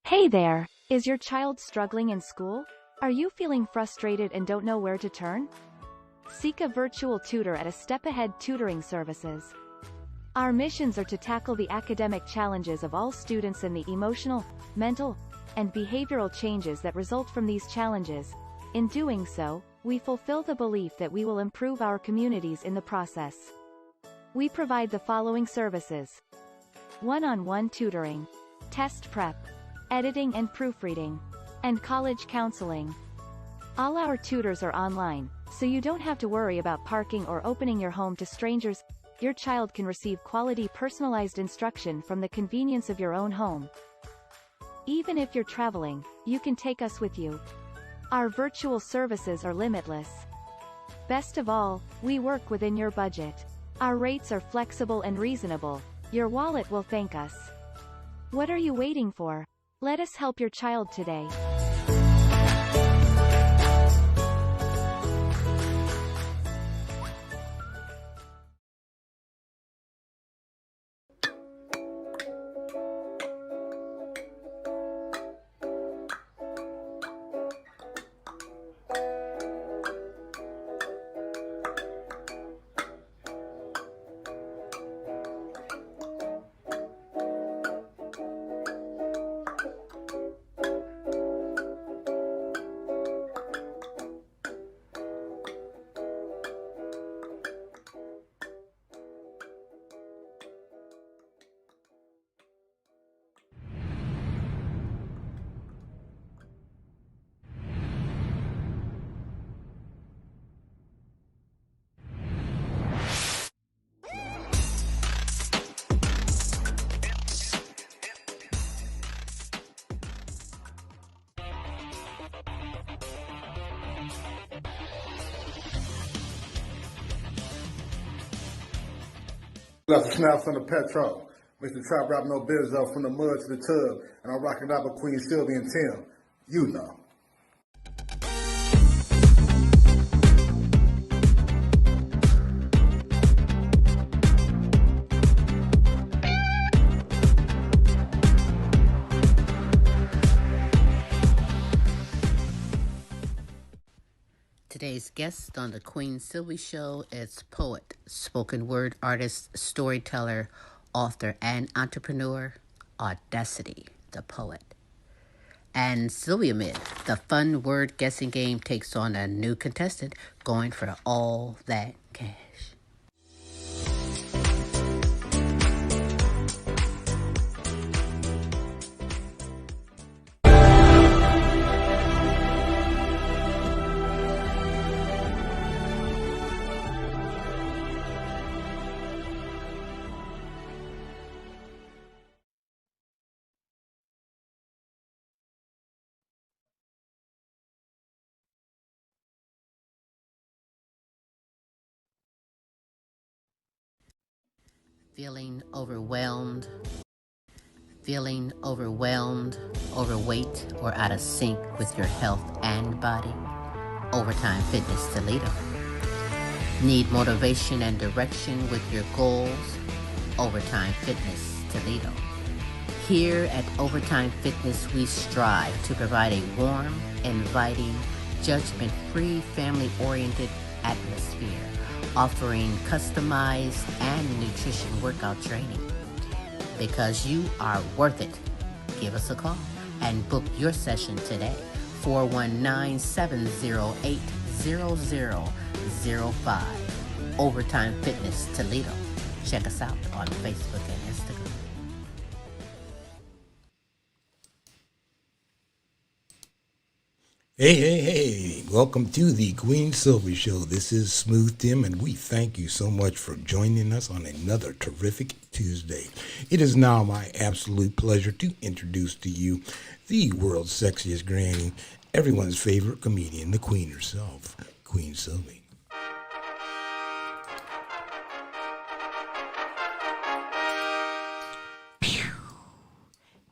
Hey there! Is your child struggling in school? Are you feeling frustrated and don't know where to turn? Seek a virtual tutor at a Step Ahead Tutoring Services. Our missions are to tackle the academic challenges of all students and the emotional, mental, and behavioral changes that result from these challenges. In doing so, we fulfill the belief that we will improve our communities in the process. We provide the following services: one-on-one tutoring, test prep, editing and proofreading, and college counseling. All our tutors are online, so you don't have to worry about parking or opening your home to strangers. Your child can receive quality personalized instruction from the convenience of your own home. Even if you're traveling, you can take us with you. Our virtual services are limitless. Best of all, we work within your budget. Our rates are flexible and reasonable. Your wallet will thank us. What are you waiting for? Let us help your child today. That's a snap from the petrol. Mr. Trap rap no biz up from the mud to the tub. And I'm rocking out with Queen Silvy and Tim. You know. Today's guest on the Queen Silvy Show is poet, spoken word artist, storyteller, author, and entrepreneur, Audacity The Poet. And SILVYAMID, the fun word guessing game, takes on a new contestant going for all that cash. Feeling overwhelmed, overweight, or out of sync with your health and body? Overtime Fitness Toledo. Need motivation and direction with your goals? Overtime Fitness Toledo. Here at Overtime Fitness, we strive to provide a warm, inviting, judgment-free, family-oriented atmosphere, offering customized and nutrition workout training. Because you are worth it. Give us a call and book your session today. 419-708-0005. Overtime Fitness Toledo. Check us out on Facebook and Instagram. Hey. Welcome to the Queen Silvy Show. This is Smooth Tim, and we thank you so much for joining us on another terrific Tuesday. It is now my absolute pleasure to introduce to you the world's sexiest granny, everyone's favorite comedian, the Queen herself, Queen Silvy.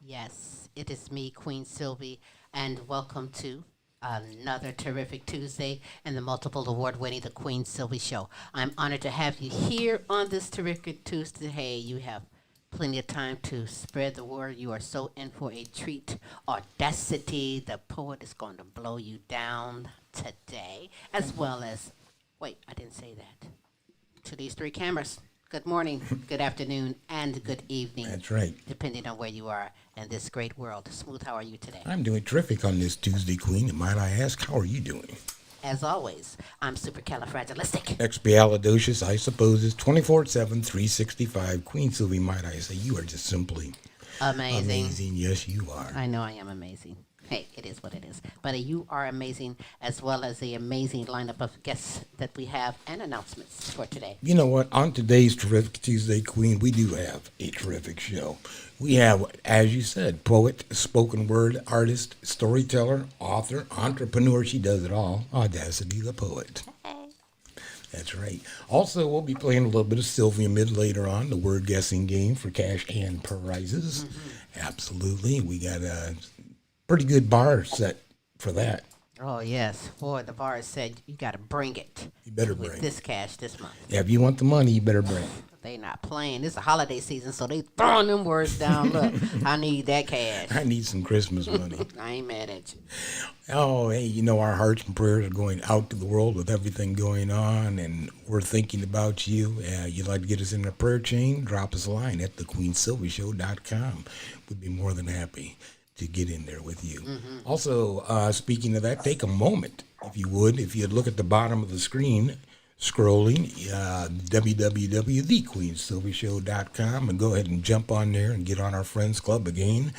Yes, it is me, Queen Silvy, and welcome to another terrific Tuesday and the multiple award-winning The Queen Silvy Show. I'm honored to have you here on this terrific Tuesday. Hey, you have Plenty of time to spread the word. You are so in for a treat. Audacity, the poet, is going to blow you down today, as well as, wait, I didn't say that. To these three cameras. Good morning, good afternoon, and good evening. That's right. Depending on where you are in this great world. Smooth, how are you today? I'm doing terrific on this Tuesday, Queen. And might I ask, how are you doing? As always, I'm supercalifragilistic. Expialidocious, I suppose, is 24/7, 365. Queen Silvy, might I say, you are just simply Amazing. amazing. Yes, you are. I know I am amazing. Hey, it is what it is. But you are amazing, as well as the amazing lineup of guests that we have and announcements for today. You know what? On today's Terrific Tuesday, Queen, we do have a terrific show. We have, as you said, poet, spoken word artist, storyteller, author, entrepreneur. She does it all. Audacity The Poet. That's right. Also, we'll be playing a little bit of SILVYAMID later on, the word guessing game for cash and prizes. Absolutely. We got a pretty good bar set for that. Oh, yes. Boy, the bar said you got to bring it. You better with bring it. this cash this month. Yeah, if you want the money, you better bring it. They not playing. It's a holiday season, so they throwing them words down. Look, I need that cash. I need some Christmas money. I ain't mad at you. Oh, hey, you know, our hearts and prayers are going out to the world with everything going on, and we're thinking about you. You'd like to get us in the prayer chain? Drop us a line at thequeensilvyshow.com. We'd be more than happy to get in there with you. Also, speaking of that, take a moment, if you would, if you'd look at the bottom of the screen, scrolling, www.thequeensilvyshow.com, and go ahead and jump on there and get on our Friends Club again.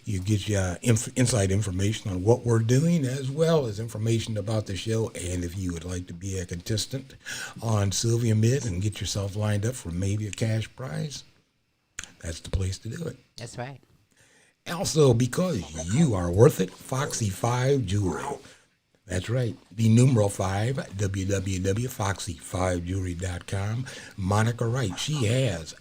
You get inside information on what we're doing, as well as information about the show. And if you would like to be a contestant on SILVYAMID and get yourself lined up for maybe a cash prize, that's the place to do it. That's right. Also, because you are worth it, Foxy 5 Jewelry. That's right. The numeral 5, www.foxy5jewelry.com. Monica Wright, she has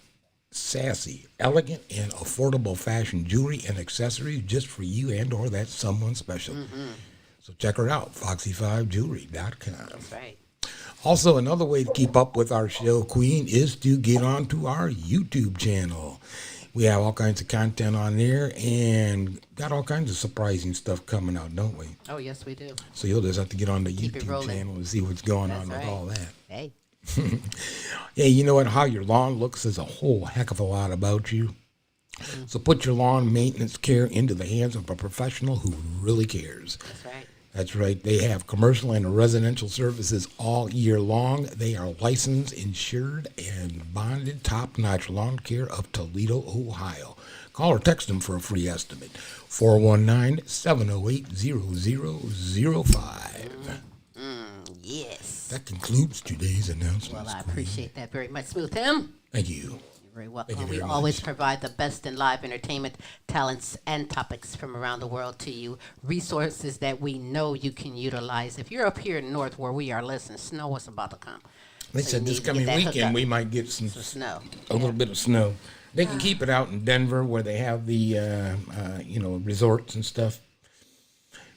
sassy, elegant, and affordable fashion jewelry and accessories just for you and or that someone special. So check her out, foxy5jewelry.com. That's right. Also, another way to keep up with our show, Queen, is to get onto our YouTube channel. We have all kinds of content on there and got all kinds of surprising stuff coming out, don't we? Oh, yes, we do. So you'll just have to get on the Keep it YouTube rolling. channel and see what's going That's on right. with all that. Hey. Yeah, you know what? How your lawn looks is a whole heck of a lot about you. So put your lawn maintenance care into the hands of a professional who really cares. That's right. That's right. They have commercial and residential services all year long. They are licensed, insured, and bonded top-notch lawn care of Toledo, Ohio. Call or text them for a free estimate. 419-708-0005. Yes. That concludes today's announcements. Well, I Queen. appreciate that very much, Smooth Tim. Thank you. You're very welcome. Thank you We very always much. provide the best in live entertainment, talents, and topics from around the world to you. Resources that we know you can utilize. If you're up here in North where we are, listen, snow is about to come. They So said you this need to get coming that weekend hookup. we might get some Snow. a little bit of snow. They can keep it out in Denver where they have the resorts and stuff.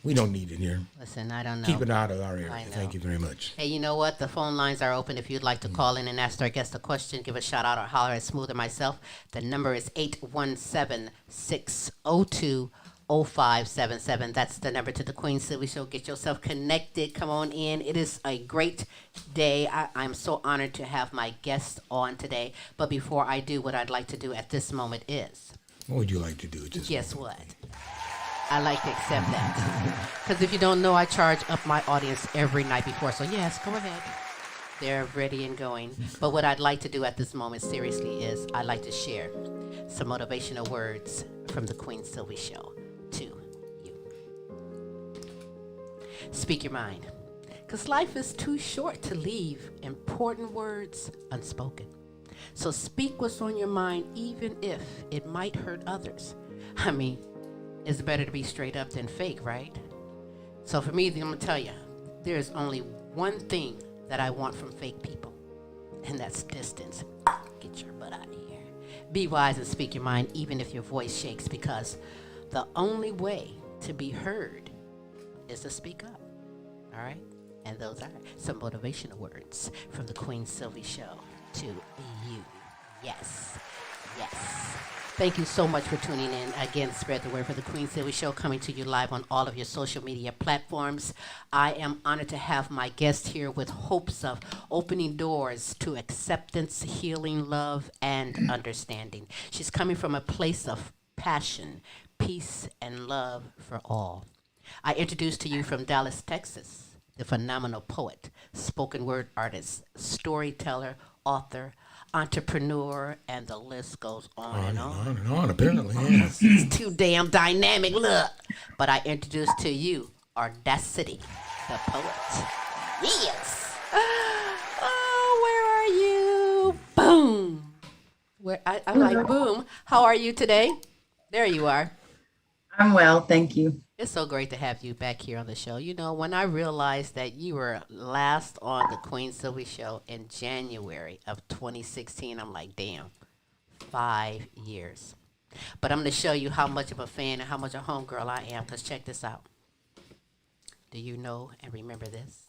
We don't need it here. Listen, I don't know. Keep it out of our I area. know. Thank you very much. Hey, you know what? The phone lines are open. If you'd like to call in and ask our guest a question, give a shout out or holler at Smooth or myself. The number is 817-602-0577. That's the number to the Queen Silvy Show. Get yourself connected. Come on in. It is a great day. I'm so honored to have my guest on today. But before I do, what I'd like to do at this moment is, What would you like to do? Just guess what? I like to accept that. Because if you don't know, I charge up my audience every night before. So yes, go ahead. They're ready and going. But what I'd like to do at this moment, seriously, is I'd like to share some motivational words from the Queen Silvy Show to you. Speak your mind. Because life is too short to leave important words unspoken. So speak what's on your mind, even if it might hurt others. I mean, it's better to be straight up than fake, right? So for me, I'm going to tell you, there's only one thing that I want from fake people, and that's distance. Get your butt out of here. Be wise and speak your mind, even if your voice shakes, because the only way to be heard is to speak up. All right? And those are some motivational words from the Queen Silvy Show to you. Yes. Yes. Thank you so much for tuning in. Again, spread the word for the Queen Silvy Show, coming to you live on all of your social media platforms. I am honored to have my guest here with hopes of opening doors to acceptance, healing, love, and understanding. She's coming from a place of passion, peace, and love for all. I introduce to you from Dallas, Texas, the phenomenal poet, spoken word artist, storyteller, author, entrepreneur, and the list goes on and on. And on, apparently, yeah. She's too damn dynamic, look. But I introduce to you Audacity The Poet. Yes. Oh, where are you? Boom. I like boom. How are you today? There you are. I'm well, thank you. It's so great to have you back here on the show. You know, when I realized that you were last on the Queen Silvy Show in January of 2016, I'm like, damn, 5 years. But I'm going to show you how much of a fan and how much a homegirl I am, because check this out. Do you know and remember this?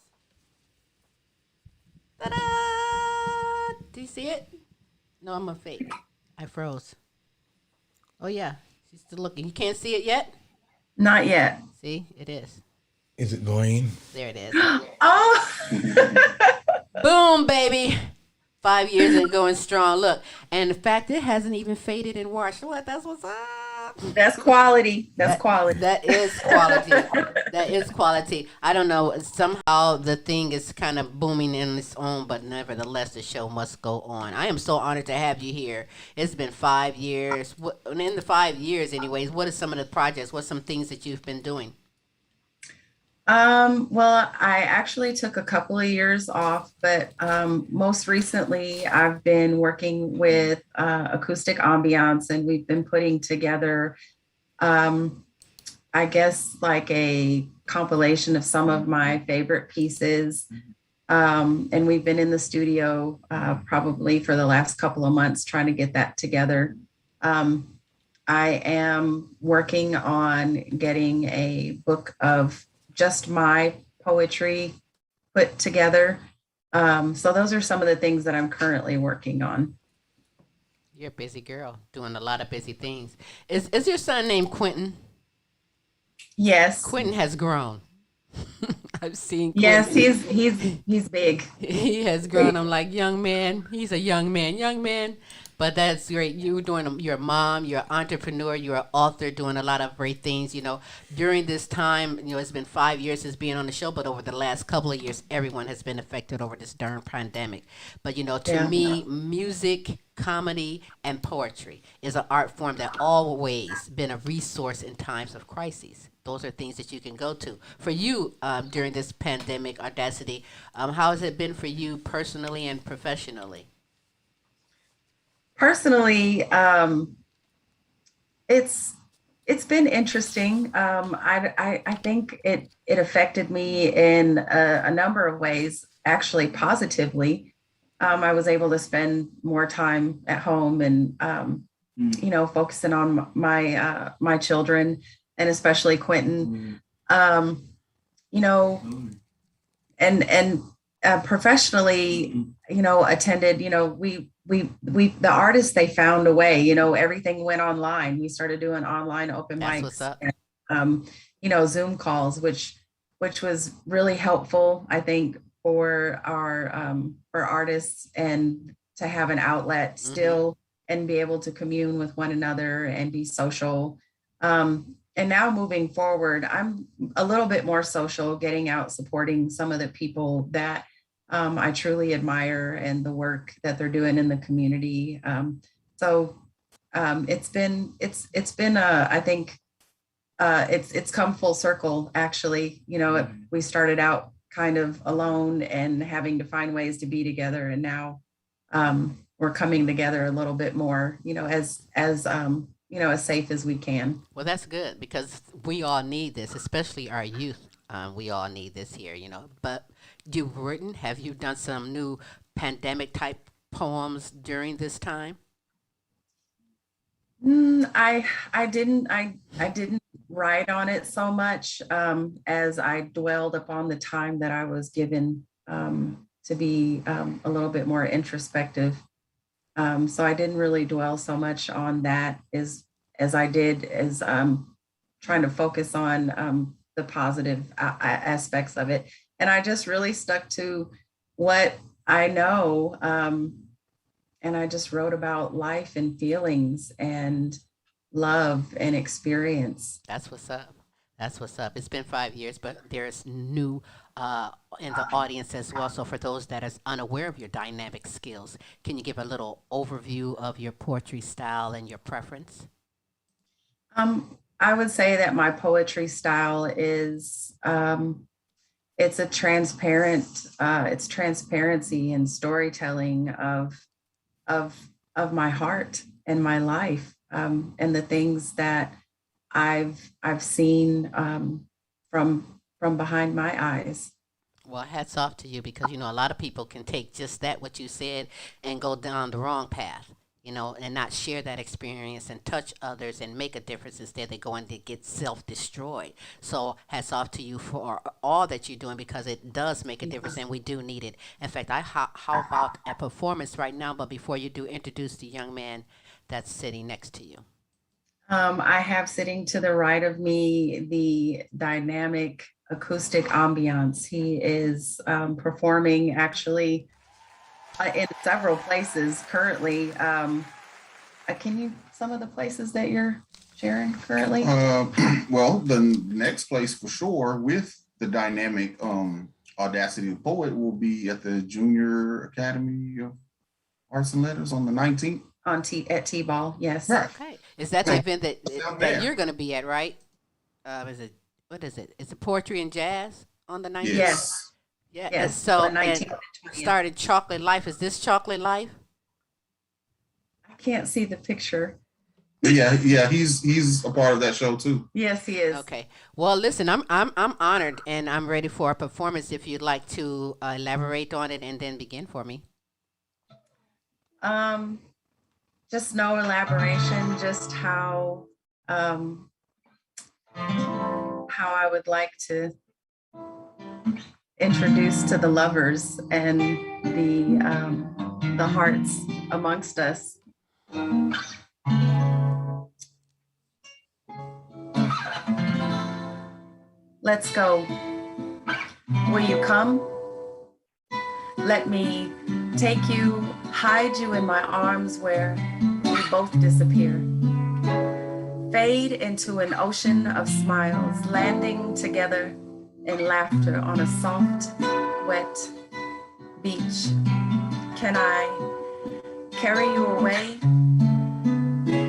Ta-da! Do you see it? No, I'm a fake. I froze. Oh, yeah. She's still looking. You can't see it yet? Not yet. See, it is. Is it green? There it is. Oh, Boom, baby. 5 years and going strong. Look, and in fact, it hasn't even faded and washed. What? That's what's up. that's quality. That's quality. That is quality. That is quality. I don't know. Somehow the thing is kind of booming in its own, but nevertheless, the show must go on. I am so honored to have you here. It's been 5 years. And in the 5 years, anyways, what are some of the projects? What's some things that you've been doing? Well, I actually took a couple of years off, but most recently I've been working with Acoustic Ambiance, and we've been putting together, I guess, like a compilation of some of my favorite pieces. And we've been in the studio probably for the last couple of months trying to get that together. I am working on getting a book of just my poetry put together. So those are some of the things that I'm currently working on. You're a busy girl, doing a lot of busy things. Is your son named Quentin? Yes. Quentin has grown. I've seen Quentin. Yes, he's big. He has grown. I'm like, young man. He's a young man. But that's great. You're a mom, you're an entrepreneur, you're an author, doing a lot of great things. You know, during this time, you know, it's been 5 years since being on the show, but over the last couple of years, everyone has been affected over this darn pandemic. But, you know, to me, music, comedy, and poetry is an art form that always been a resource in times of crises. Those are things that you can go to. For you, during this pandemic, Audacity, how has it been for you personally and professionally? Personally, it's been interesting. I think it affected me in a number of ways, actually positively. I was able to spend more time at home and you know, focusing on my children, and especially Quentin. You know, and professionally, you know, attended, you know, we the artists, they found a way, you know, everything went online. We started doing online open That's mics, what's up. and, you know, Zoom calls, which was really helpful, I think, for for artists, and to have an outlet still and be able to commune with one another and be social. And now moving forward, I'm a little bit more social, getting out, supporting some of the people that I truly admire, and the work that they're doing in the community. So it's been I think it's come full circle, actually. You know, we started out kind of alone and having to find ways to be together, and now we're coming together a little bit more, you know, as you know, as safe as we can. Well, that's good, because we all need this, especially our youth. We all need this here, you know. But have you done some new pandemic type poems during this time? I didn't write on it so much as I dwelled upon the time that I was given to be a little bit more introspective. So I didn't really dwell so much on that as I did as trying to focus on the positive aspects of it. And I just really stuck to what I know. And I just wrote about life and feelings and love and experience. That's what's up. That's what's up. It's been 5 years, but there's new in the audience as well. So for those that is unaware of your dynamic skills, can you give a little overview of your poetry style and your preference? I would say that my poetry style is it's a transparent, it's transparency and storytelling of of my heart and my life, and the things that I've seen from behind my eyes. Well, hats off to you because a lot of people can take just that what you said and go down the wrong path, and not share that experience and touch others and make a difference. Instead, they go and they get self-destroyed. So, hats off to you for all that you're doing because it does make a difference and we do need it. In fact, how about a performance right now? But before you do, introduce the young man that's sitting next to you. I have sitting to the right of me the dynamic acoustic ambiance. He is performing actually in several places currently. Can you some of the places that you're sharing currently? Well, the next place for sure with the dynamic Audacity The Poet will be at the Junior Academy of Arts and Letters on the 19th. At T-Ball, yes. Right. Okay. Is that the event that you're going to be at, right? What is it? It's a poetry and jazz on the 19th? Yes. Yeah. Yes. And so, on the 19th and and 20th. started Chocolate Life. Is this Chocolate Life? I can't see the picture. Yeah, he's a part of that show too. Yes, he is. Okay. Well, listen, I'm honored and I'm ready for a performance. If you'd like to elaborate on it and then begin for me. Just no elaboration, just how I would like to introduce to the lovers and the hearts amongst us. Let's go. Will you come? Let me take you, hide you in my arms where we both disappear. Fade into an ocean of smiles, landing together in laughter on a soft, wet beach. Can I carry you away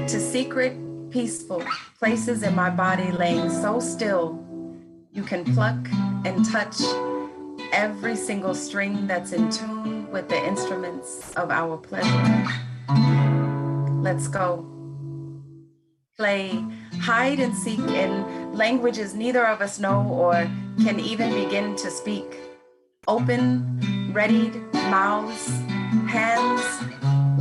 to secret, peaceful places in my body laying so still you can pluck and touch every single string that's in tune with the instruments of our pleasure. Let's go. Play hide and seek in languages neither of us know or can even begin to speak. Open, readied mouths, hands,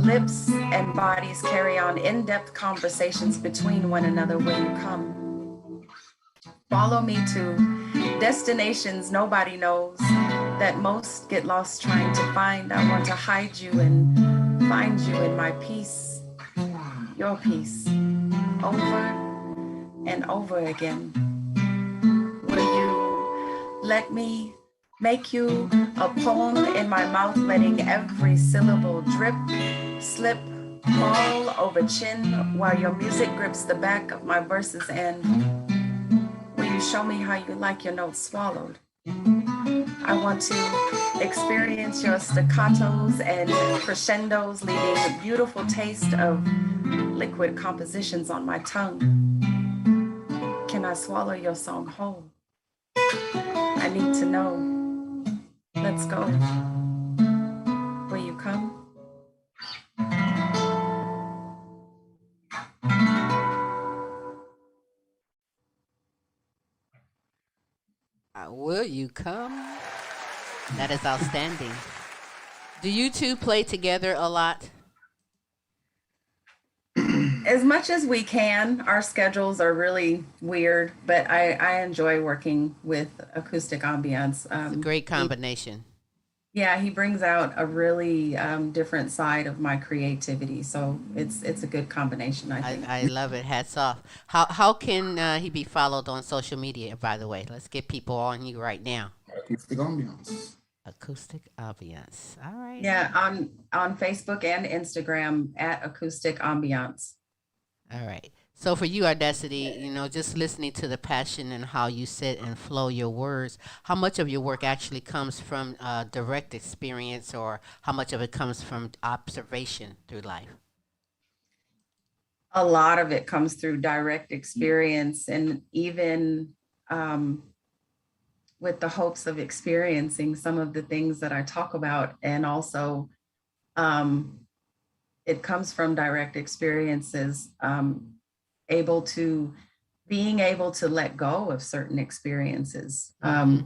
lips, and bodies carry on in-depth conversations between one another. Will you come? Follow me to destinations nobody knows that most get lost trying to find. I want to hide you and find you in my peace, your peace, over and over again. Will you let me make you a poem in my mouth, letting every syllable drip, slip, fall over chin while your music grips the back of my verses? And will you show me how you like your notes swallowed? I want to experience your staccatos and crescendos, leaving a beautiful taste of liquid compositions on my tongue. Can I swallow your song whole? I need to know. Let's go. Will you come? Will you come? That is outstanding. Do you two play together a lot? As much as we can. Our schedules are really weird, but I enjoy working with acoustic ambiance. It's a great combination. Yeah, he brings out a really different side of my creativity. So it's a good combination, I think. I love it. Hats off. How can he be followed on social media? By the way, let's get people on you right now. Acoustic ambiance. Acoustic ambiance. All right. Yeah, on Facebook and Instagram at Acoustic Ambiance. All right. So for you, Audacity, just listening to the passion and how you sit and flow your words, how much of your work actually comes from direct experience, or how much of it comes from observation through life? A lot of it comes through direct experience, and even with the hopes of experiencing some of the things that I talk about. And also, um, it comes from direct experiences, able to being able to let go of certain experiences, and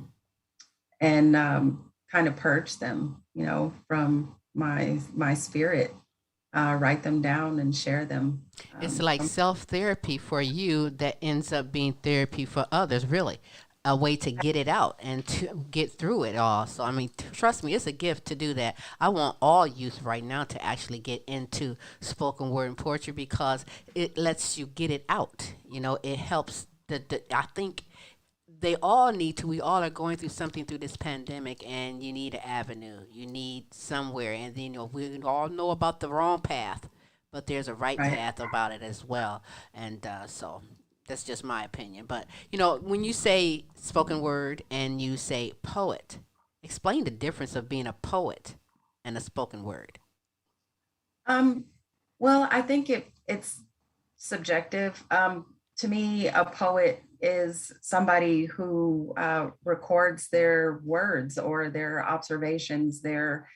kind of purge them, from my spirit, write them down and share them. It's like self-therapy for you that ends up being therapy for others, really. A way to get it out and to get through it all. So, I mean, trust me, it's a gift to do that. I want all youth right now to actually get into spoken word and poetry because it lets you get it out. It helps. I think they all need to. We all are going through something through this pandemic, and you need an avenue. You need somewhere. And then, we all know about the wrong path, but there's a right Right. path about it as well. And so that's just my opinion. But, when you say spoken word and you say poet, explain the difference of being a poet and a spoken word. Um, well, I think it's subjective. To me, a poet is somebody who records their words or their observations, their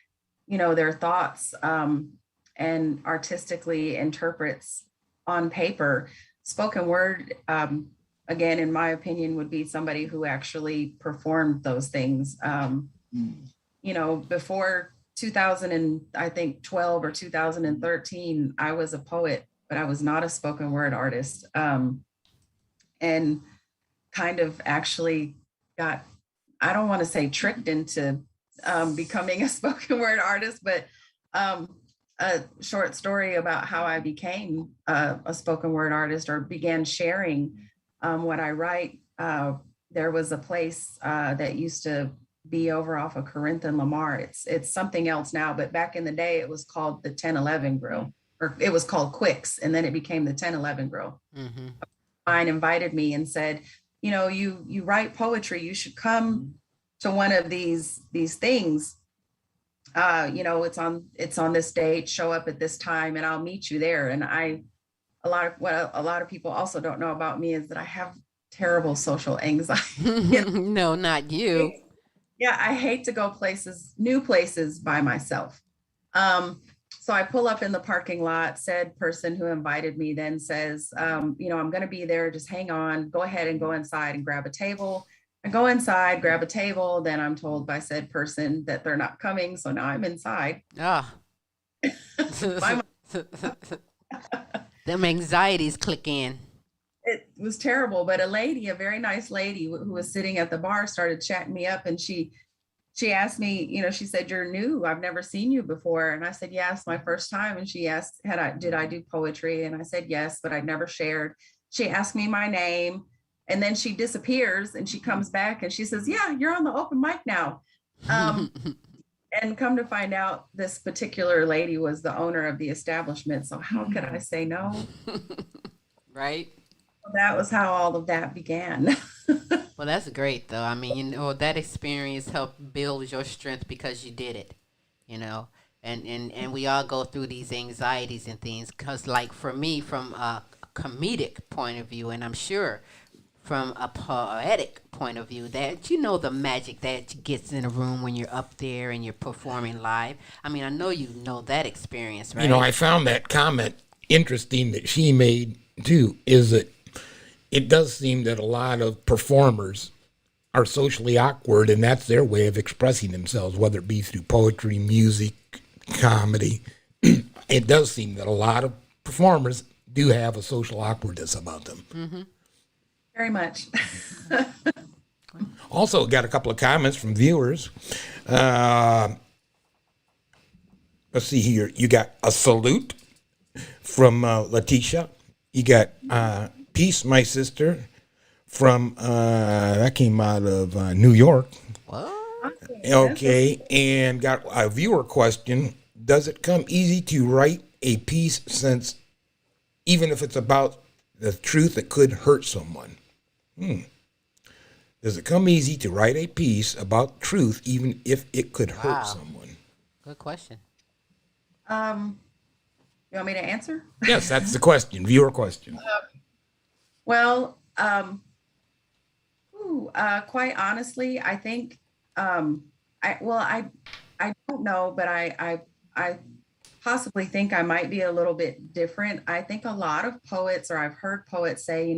thoughts, and artistically interprets on paper. Spoken word, again, in my opinion, would be somebody who actually performed those things. Before 2000 and I think 12 or 2013, I was a poet, but I was not a spoken word artist. And kind of actually got, I don't want to say tricked into becoming a spoken word artist, but a short story about how I became a spoken word artist or began sharing what I write. There was a place that used to be over off of Corinth and Lamar. It's something else now, but back in the day, it was called the 1011 Grill, or it was called Quicks, and then it became the 1011 Grill. Mm-hmm. Mine invited me and said, you write poetry, you should come to one of these things. It's on this date, show up at this time and I'll meet you there. And what a lot of people also don't know about me is that I have terrible social anxiety. No, not you. Yeah, I hate to go new places by myself. So I pull up in the parking lot. Said person who invited me then says, I'm going to be there. Just hang on. Go ahead and go inside and grab a table. I go inside, grab a table. Then I'm told by said person that they're not coming. So now I'm inside. Ah. Them anxieties click in. It was terrible, but a very nice lady who was sitting at the bar started chatting me up, and she asked me, she said, "You're new. I've never seen you before." And I said, "Yes, my first time." And she asked, did I do poetry? And I said, "Yes, but I'd never shared." She asked me my name, and then she disappears and she comes back and she says, "Yeah, you're on the open mic now." And come to find out, this particular lady was the owner of the establishment. So how could I say no? Right. That was how all of that began. Well, that's great, though. I mean, that experience helped build your strength because you did it, and we all go through these anxieties and things. Because, like, for me, from a comedic point of view, and I'm sure from a poetic point of view, that the magic that gets in a room when you're up there and you're performing live. I mean, I know that experience, right? I found that comment interesting that she made, too, is that it does seem that a lot of performers are socially awkward, and that's their way of expressing themselves, whether it be through poetry, music, comedy. It does seem that a lot of performers do have a social awkwardness about them. Mm-hmm. Very much. Also, got a couple of comments from viewers. Let's see here. You got a salute from Letitia. You got peace, my sister, from that came out of New York. What? Okay, and got a viewer question. Does it come easy to write a piece since even if it's about the truth, it could hurt someone? Does it come easy to write a piece about truth even if it could hurt someone? Good question. You want me to answer? Yes, that's the question, viewer question. Well, quite honestly, I think I don't know, but I possibly think I might be a little bit different. I think a lot of poets, or I've heard poets say,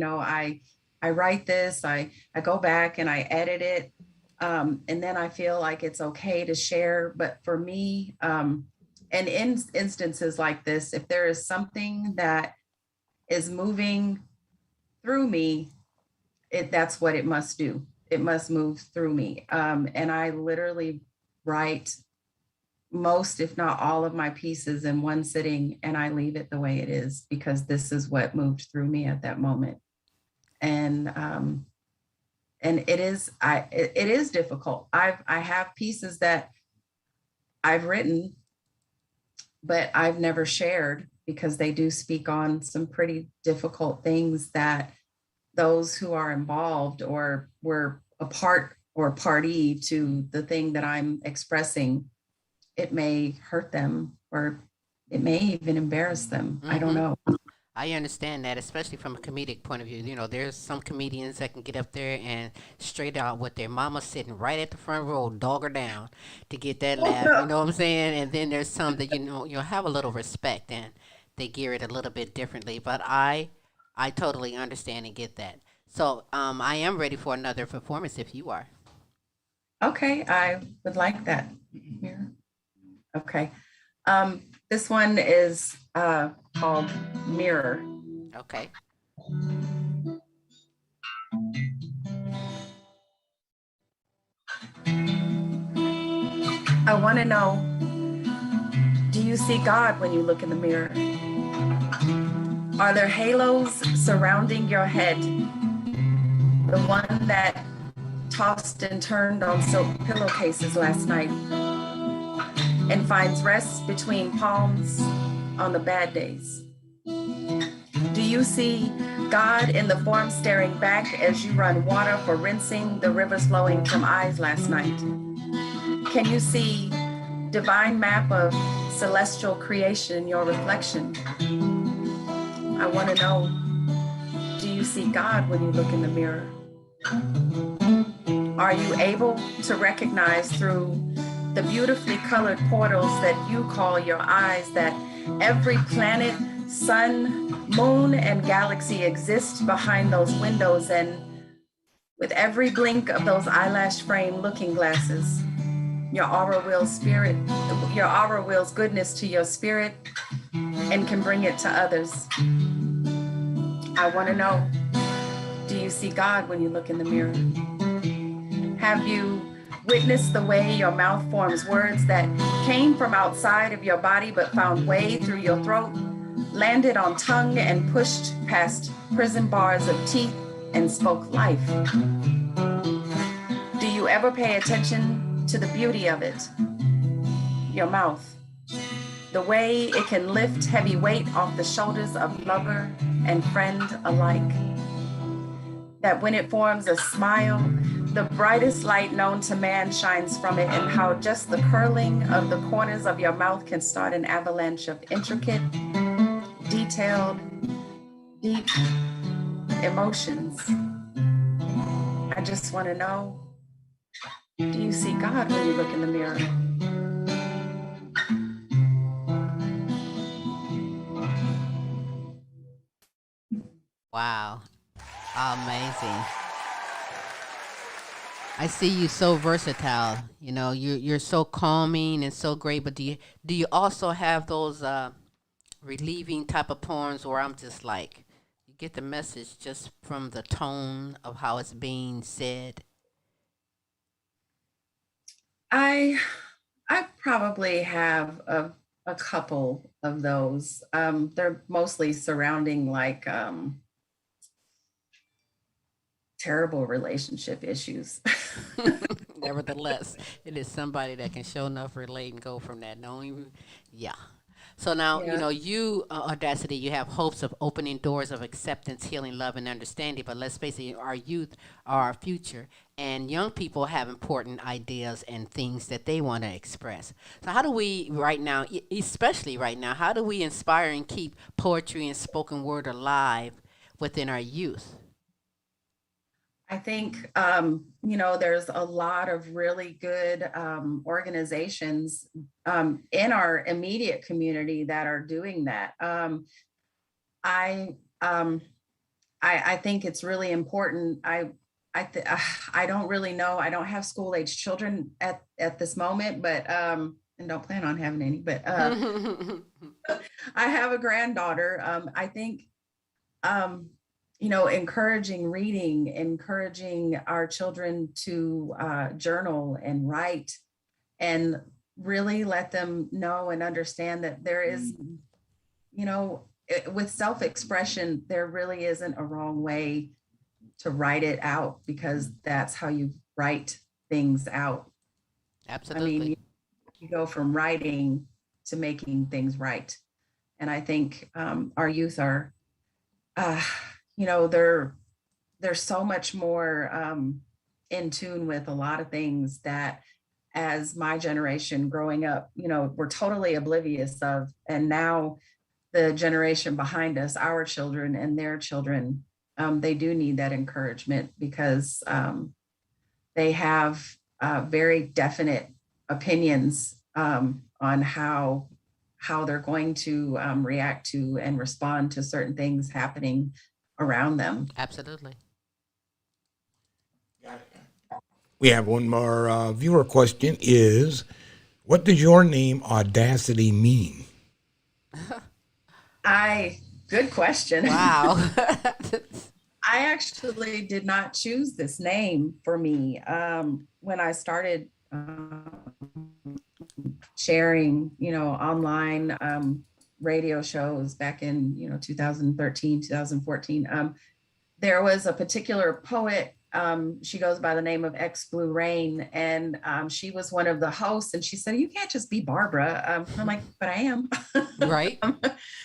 I write this, I go back and I edit it, and then I feel like it's okay to share. But for me, and in instances like this, if there is something that is moving through me, that's what it must do. It must move through me. And I literally write most, if not all of my pieces in one sitting, and I leave it the way it is because this is what moved through me at that moment. And it is difficult. I have pieces that I've written, but I've never shared because they do speak on some pretty difficult things that those who are involved or were a part or party to the thing that I'm expressing, it may hurt them or it may even embarrass them. I don't know. I understand that, especially from a comedic point of view. There's some comedians that can get up there and straight out with their mama sitting right at the front row, dog her down to get that laugh. You know what I'm saying? And then there's some that you'll have a little respect and they gear it a little bit differently. But I totally understand and get that. So I am ready for another performance if you are. Okay, I would like that. Here. Okay. This one is called Mirror. Okay. I want to know, do you see God when you look in the mirror? Are there halos surrounding your head? The one that tossed and turned on silk pillowcases last night and finds rest between palms on the bad days. Do you see God in the form staring back as you run water for rinsing the rivers flowing from eyes last night? Can you see divine map of celestial creation in your reflection? I want to know, do you see God when you look in the mirror? Are you able to recognize through the beautifully colored portals that you call your eyes that every planet, sun, moon, and galaxy exist behind those windows, and with every blink of those eyelash frame looking glasses, your aura wills goodness to your spirit and can bring it to others. I want to know, do you see God when you look in the mirror? Have you witnessed the way your mouth forms words that came from outside of your body but found way through your throat, landed on tongue and pushed past prison bars of teeth and spoke life? Do you ever pay attention to the beauty of it? Your mouth, the way it can lift heavy weight off the shoulders of lover and friend alike. That when it forms a smile, the brightest light known to man shines from it, and how just the curling of the corners of your mouth can start an avalanche of intricate, detailed, deep emotions. I just want to know, do you see God when you look in the mirror? Wow. Amazing. I see you so versatile. You're so calming and so great. But do you also have those relieving type of poems where I'm just like, you get the message just from the tone of how it's being said? I I probably have a couple of those. They're mostly surrounding like terrible relationship issues. Nevertheless, it is somebody that can show enough relate and go from that. No, even, yeah. So now, Yeah. you, Audacity, you have hopes of opening doors of acceptance, healing, love, and understanding. But let's face it, our youth are our future, and young people have important ideas and things that they want to express. So, how do we, right now, especially right now, how do we inspire and keep poetry and spoken word alive within our youth? I think, there's a lot of really good organizations in our immediate community that are doing that. I, um, I think it's really important. I don't really know. I don't have school age children at this moment, but and don't plan on having any. But I have a granddaughter. I think um, encouraging reading, encouraging our children to journal and write, and really let them know and understand that there is, with self expression, there really isn't a wrong way to write it out because that's how you write things out. I mean, Absolutely. you go from writing to making things right. And I think our youth are, uh, they're so much more in tune with a lot of things that as my generation growing up, we're totally oblivious of. And now the generation behind us, our children and their children, they do need that encouragement because they have very definite opinions on how they're going to react to and respond to certain things happening around them. Absolutely. We have one more viewer question is, what does your name Audacity mean? Good question. Wow. I actually did not choose this name for me. When I started sharing, online radio shows back in, 2013, 2014, there was a particular poet. She goes by the name of X Blue Rain, and she was one of the hosts. And she said, "You can't just be Barbara." I'm like, "But I am." Right.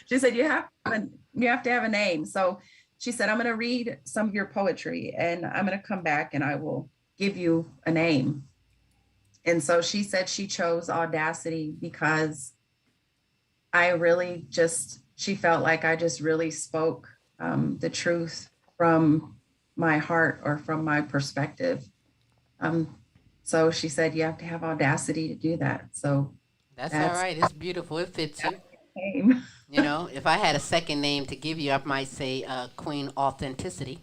She said, "You have to have a name." So she said, "I'm going to read some of your poetry, and I'm going to come back, and I will give you a name." And so she said she chose Audacity because she felt like I just really spoke the truth from my heart or from my perspective. So she said, "You have to have audacity to do that." So That's all that's right. It's beautiful. It fits you. the name. If I had a second name to give you, I might say Queen Authenticity.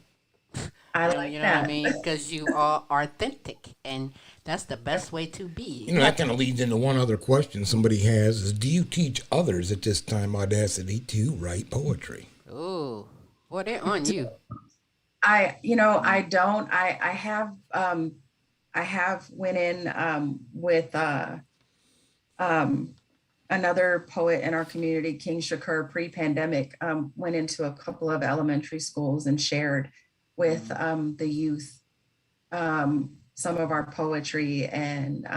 I You know, like you know what I that. mean? Because you are authentic, and that's the best way to be. That kind of leads into one other question somebody has is, do you teach others at this time Audacity to write poetry? Ooh, boy, they're on you. I don't. I have went in with um, another poet in our community, King Shakur, pre-pandemic, went into a couple of elementary schools and shared with the youth some of our poetry and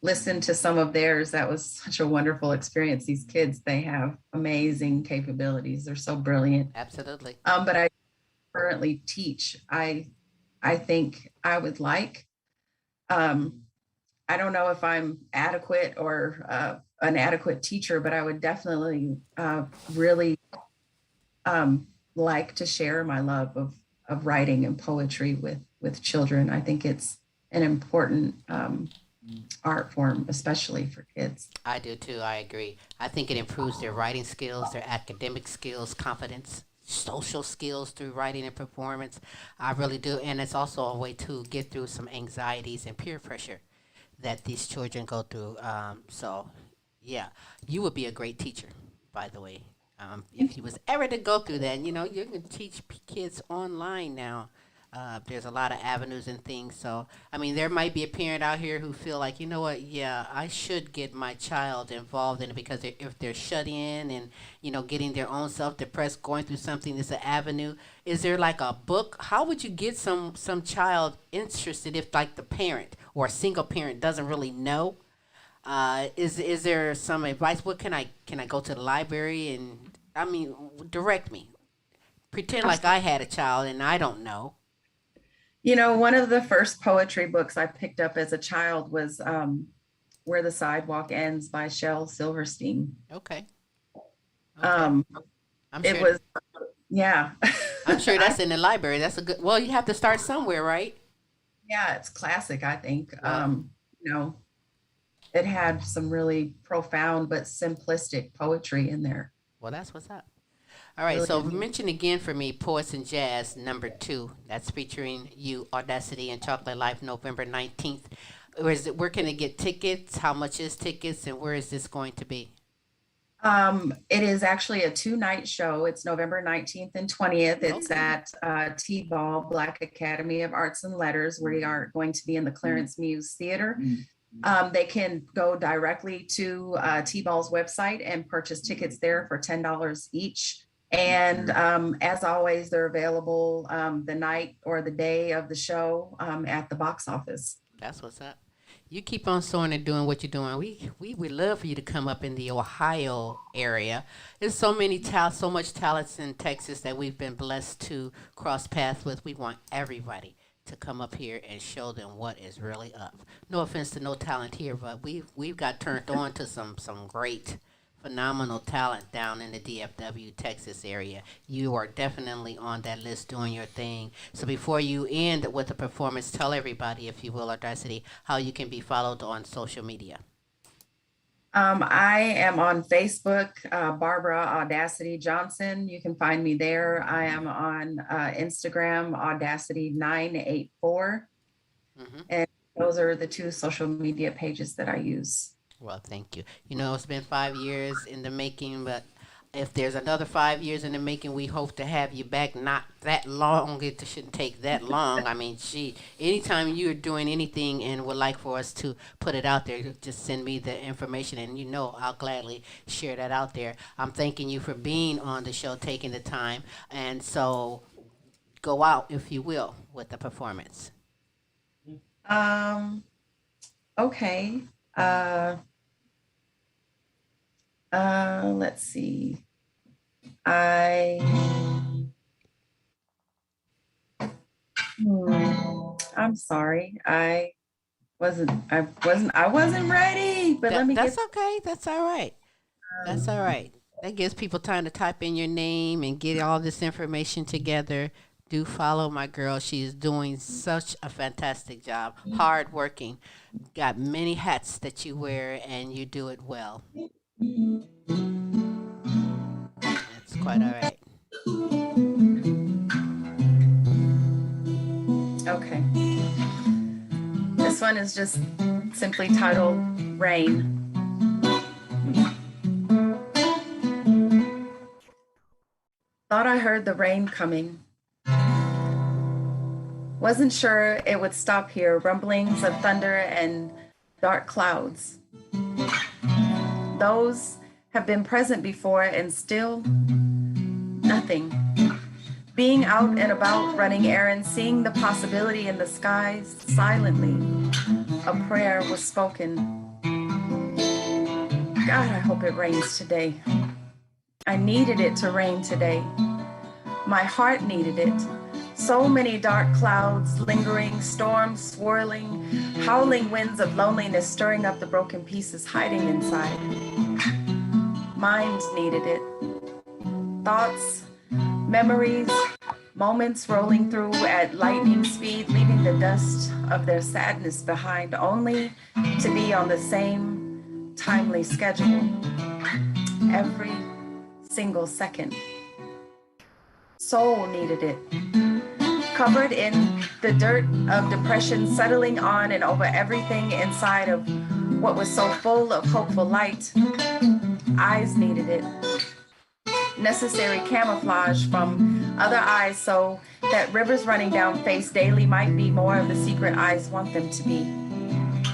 listened to some of theirs. That was such a wonderful experience. These kids, they have amazing capabilities. They're so brilliant. Absolutely. But I currently teach. I think I would like. Um, I don't know if I'm adequate or an adequate teacher, but I would definitely really like to share my love of writing and poetry with children. I think it's an important art form, especially for kids. I do too. I agree. I think it improves their writing skills, their academic skills, confidence, social skills through writing and performance. I really do. And it's also a way to get through some anxieties and peer pressure that these children go through. So, yeah, you would be a great teacher, by the way. If you was ever to go through that, you can teach kids online now. There's a lot of avenues and things. So, I mean, there might be a parent out here who feel like, you know what, yeah, I should get my child involved in it because if they're shut in and, getting their own self depressed, going through something that's an avenue. Is there like a book? How would you get some child interested if like the parent or a single parent doesn't really know? Is there some advice? What can I go to the library and I mean direct me? Pretend like I had a child and I don't know. One of the first poetry books I picked up as a child was Where the Sidewalk Ends by Shel Silverstein. Okay. Um, I'm it sure. was, yeah. I'm sure that's in the library. That's a good. Well, you have to start somewhere, right? Yeah, it's classic, I think. Wow. You know, it had some really profound but simplistic poetry in there. Well, that's what's up. All right. Really So good. mention again for me, Poets and Jazz #2. That's featuring you, Audacity and Chocolate Life, November 19th. Where can they get tickets? How much is tickets, and where is this going to be? It is actually a 2-night show. It's November 19th and 20th. It's Okay. at T-Ball Black Academy of Arts and Letters. We are going to be in the Clarence Muse Theater. They can go directly to T-Ball's website and purchase tickets there for $10 each. And as always, they're available the night or the day of the show at the box office. That's what's up. You keep on sewing and doing what you're doing. We would love for you to come up in the Ohio area. There's so much talents in Texas that we've been blessed to cross paths with. We want everybody to come up here and show them what is really up. No offense to no talent here, but we've got turned on to some great, phenomenal talent down in the DFW Texas area. You are definitely on that list doing your thing. So before you end with the performance, tell everybody, if you will, Audacity, how you can be followed on social media. I am on Facebook, Barbara Audacity Johnson. You can find me there. I am on Instagram, Audacity984. Hmm. And those are the two social media pages that I use. Well, thank you. It's been 5 years in the making, but if there's another 5 years in the making, we hope to have you back. Not that long. It shouldn't take that long. I mean, gee, anytime you're doing anything and would like for us to put it out there, just send me the information, and I'll gladly share that out there. I'm thanking you for being on the show, taking the time, and so go out, if you will, with the performance. Um, okay. Let's see. I I'm sorry. I wasn't ready, but let me That's get okay. That's all right. That's all right. That gives people time to type in your name and get all this information together. Do follow my girl. She is doing such a fantastic job. Hard working. Got many hats that you wear, and you do it well. That's quite all right. okay. This one is just simply titled Rain. Thought I heard the rain coming. Wasn't sure it would stop here, rumblings of thunder and dark clouds. Those have been present before and still nothing. Being out and about, running errands, seeing the possibility in the skies, silently, a prayer was spoken. God, I hope it rains today. I needed it to rain today. My heart needed it. So many dark clouds, lingering, storms swirling, howling winds of loneliness stirring up the broken pieces hiding inside. Mind needed it. Thoughts, memories, moments rolling through at lightning speed, leaving the dust of their sadness behind, only to be on the same timely schedule every single second. Soul needed it. Covered in the dirt of depression, settling on and over everything inside of what was so full of hopeful light. Eyes needed it. necessary camouflage from other eyes so that rivers running down face daily might be more of the secret eyes want them to be.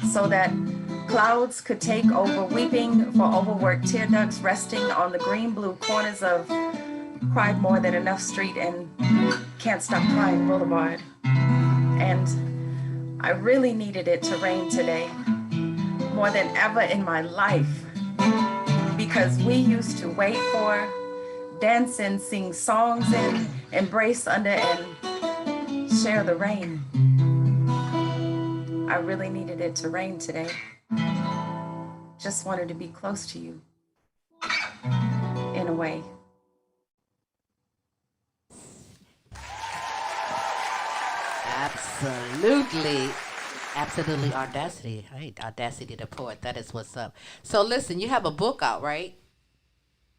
So that clouds could take over, weeping for overworked tear ducts resting on the green blue corners of Cried More Than Enough Street and Can't Stop Crying Boulevard. And I really needed it to rain today, more than ever in my life, because we used to wait for, dance and sing songs and embrace under and share the rain. I really needed it to rain today. Just wanted to be close to you in a way. Absolutely Audacity. Hey, Audacity the Poet. That is what's up. So listen, you have a book out, right?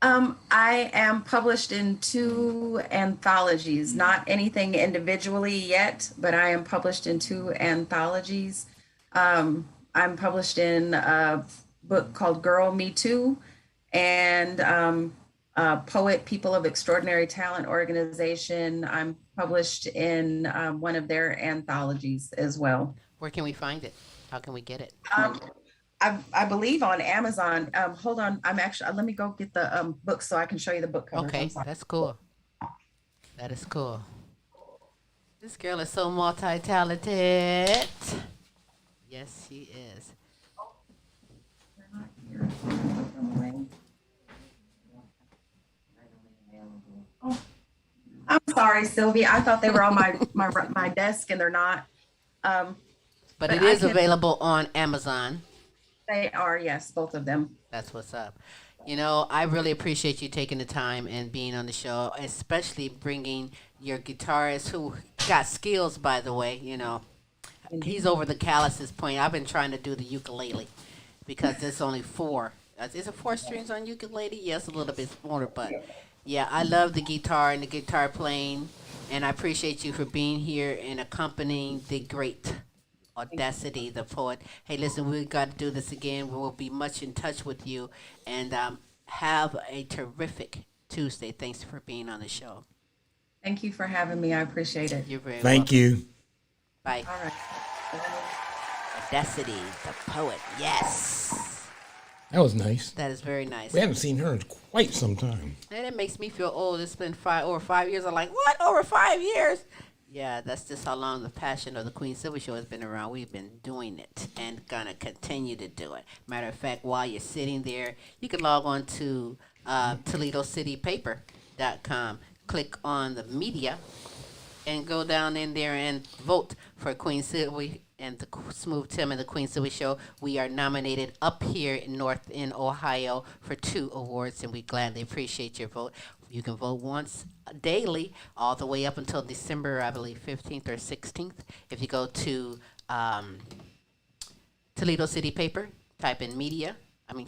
I am published in 2 anthologies, not anything individually yet, but I am published in 2 anthologies. I'm published in a book called Girl Me Too and Poet People of Extraordinary Talent organization. I'm published in one of their anthologies as well. Where can we find it? How can we get it? I believe on Amazon. Hold on, I'm actually, let me go get the book so I can show you the book cover. Okay, that's cool. That is cool. This girl is so multi-talented. Yes, she is. Oh, I'm sorry, Sylvia. I thought they were on my desk and they're not. But it is available on Amazon. They are, yes, both of them. That's what's up. You know, I really appreciate you taking the time and being on the show, especially bringing your guitarist who got skills, by the way. You know, he's over the calluses point. I've been trying to do the ukulele because there's only 4. Is it 4 strings on ukulele? Yes, a little bit smaller, but yeah, I love the guitar and the guitar playing, and I appreciate you for being here and accompanying the great Audacity the Poet. Hey, listen, we've got to do this again. We will be much in touch with you, and have a terrific Tuesday. Thanks for being on the show. Thank you for having me. I appreciate it. You're very welcome. Thank you. Bye. All right. Audacity the Poet. Yes. That was nice. That is very nice. We haven't seen her in quite some time. And it makes me feel old. It's been over 5 years. I'm like, what? Over 5 years? Yeah, that's just how long the passion of the Queen Silvy Show has been around. We've been doing it and gonna continue to do it. Matter of fact, while you're sitting there, you can log on to ToledoCityPaper.com. Click on the media and go down in there and vote for Queen Silvy and the Smooth Tim and the Queen Silvy Show. We are nominated up here in Ohio for 2 awards, and we gladly appreciate your vote. You can vote once daily, all the way up until December, I believe, 15th or 16th. If you go to Toledo City Paper, type in media,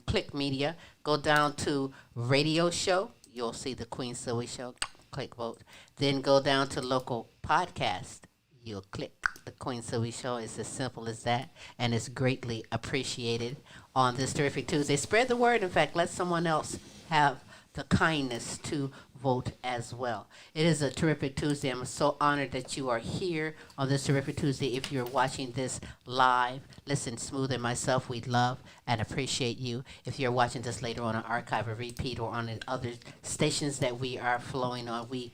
click media, go down to radio show, you'll see the Queen Silvy Show, click vote. Then go down to local podcast, you'll click the Queen Silvy Show. It's as simple as that, and it's greatly appreciated on this terrific Tuesday. Spread the word. In fact, let someone else have the kindness to vote as well. It is a terrific Tuesday. I'm so honored that you are here on this terrific Tuesday. If you're watching this live, listen, Smooth and myself, we love and appreciate you. If you're watching this later on an archive or repeat or on the other stations that we are flowing on, we